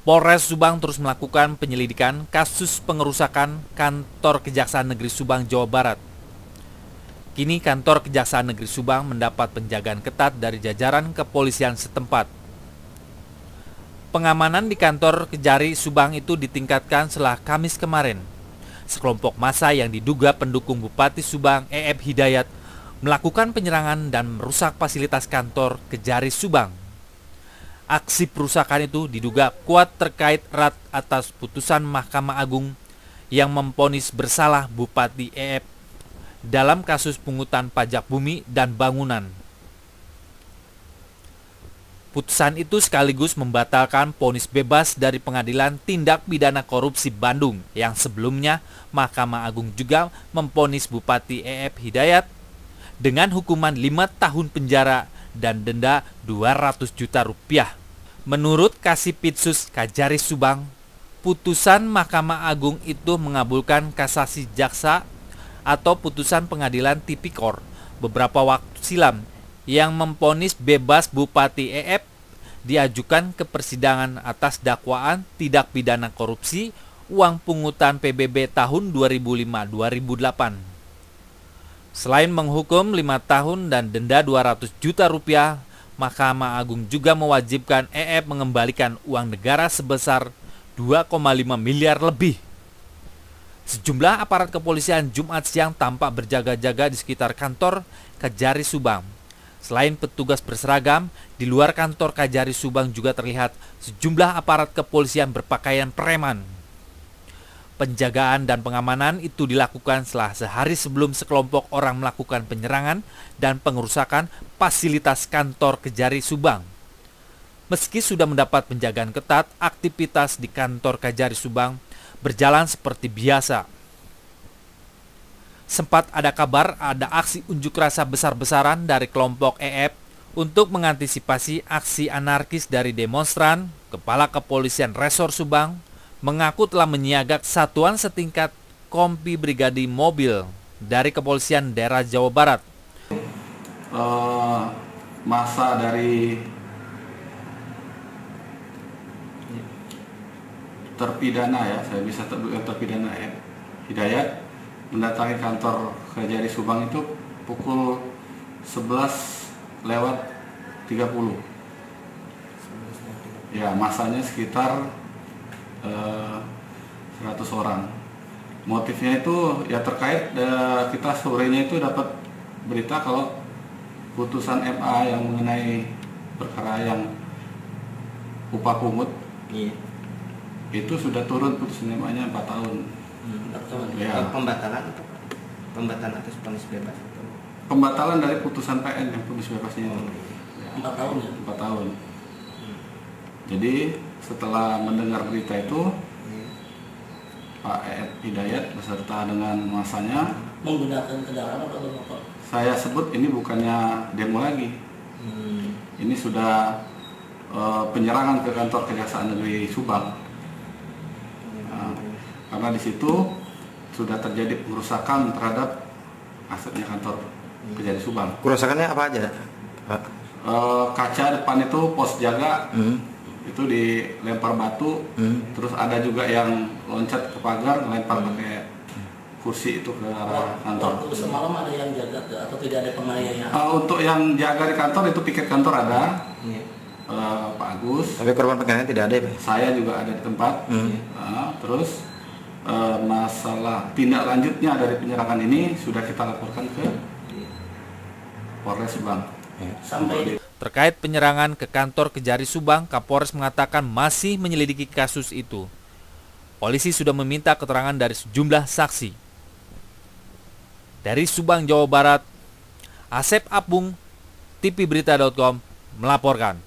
Polres Subang terus melakukan penyelidikan kasus pengerusakan kantor Kejaksaan Negeri Subang, Jawa Barat. Kini kantor Kejaksaan Negeri Subang mendapat penjagaan ketat dari jajaran kepolisian setempat. Pengamanan di kantor Kejari Subang itu ditingkatkan setelah Kamis kemarin. Sekelompok massa yang diduga pendukung Bupati Subang E.F. Hidayat melakukan penyerangan dan merusak fasilitas kantor Kejari Subang. Aksi perusakan itu diduga kuat terkait erat atas putusan Mahkamah Agung yang memvonis bersalah Bupati E.F. dalam kasus pungutan pajak bumi dan bangunan. Putusan itu sekaligus membatalkan vonis bebas dari Pengadilan Tindak Pidana Korupsi Bandung yang sebelumnya Mahkamah Agung juga memvonis Bupati E.F. Hidayat dengan hukuman 5 tahun penjara dan denda 200 juta rupiah. Menurut Kasipitsus Kajari Subang, putusan Mahkamah Agung itu mengabulkan kasasi jaksa atau putusan Pengadilan Tipikor beberapa waktu silam yang memvonis bebas Bupati E.F. diajukan ke persidangan atas dakwaan tindak pidana korupsi uang pungutan PBB tahun 2005-2008. Selain menghukum 5 tahun dan denda 200 juta rupiah, Mahkamah Agung juga mewajibkan E.F. mengembalikan uang negara sebesar 2,5 miliar lebih. Sejumlah aparat kepolisian Jumat siang tampak berjaga-jaga di sekitar kantor Kejari Subang. Selain petugas berseragam, di luar kantor Kejari Subang juga terlihat sejumlah aparat kepolisian berpakaian preman. Penjagaan dan pengamanan itu dilakukan setelah sehari sebelum sekelompok orang melakukan penyerangan dan pengerusakan fasilitas kantor Kejari Subang. Meski sudah mendapat penjagaan ketat, aktivitas di kantor Kejari Subang berjalan seperti biasa. Sempat ada kabar ada aksi unjuk rasa besar-besaran dari kelompok E.F. untuk mengantisipasi aksi anarkis dari demonstran. Kepala Kepolisian Resor Subang mengaku telah menyiagakan satuan setingkat Kompi Brigadi Mobil dari Kepolisian Daerah Jawa Barat. Masa dari terpidana saya bisa terpidana Hidayat mendatangi kantor Kejari Subang itu pukul 11:30. Ya, masanya sekitar 100 orang. Motifnya itu ya terkait kita sorenya itu dapat berita kalau putusan MA yang mengenai perkara yang upah pungut itu sudah turun putusan MA-nya 4 tahun. 4 tahun. Ya. Pembatalan atau pembatalan atas vonis bebas? Pembatalan dari putusan PN yang vonis bebasnya itu. 4 tahun ya? 4 tahun. Jadi setelah mendengar berita itu, Pak E.F. Hidayat beserta dengan masanya menggunakan kendaraan atau motor? Saya sebut ini bukannya demo lagi. Ini sudah penyerangan ke kantor Kejaksaan Negeri Subang. Karena di situ sudah terjadi perusakan terhadap asetnya kantor Kejari Subang. Kerusakannya apa aja, Pak? Kaca depan itu pos jaga itu dilempar batu, terus ada juga yang loncat ke pagar, melempar pakai kursi itu ke arah kantor. Waktu semalam ada yang jaga atau tidak ada penganiayaan? Untuk yang jaga di kantor itu piket kantor ada, Pak Agus. Tapi korban penganiayaan tidak ada ya, Pak? Saya juga ada di tempat. Terus masalah tindak lanjutnya dari penyerangan ini sudah kita laporkan ke Polres Subang. Sampai Terkait penyerangan ke kantor Kejari Subang, Kapolres mengatakan masih menyelidiki kasus itu. Polisi sudah meminta keterangan dari sejumlah saksi. Dari Subang, Jawa Barat, Asep Apung, tvberita.com melaporkan.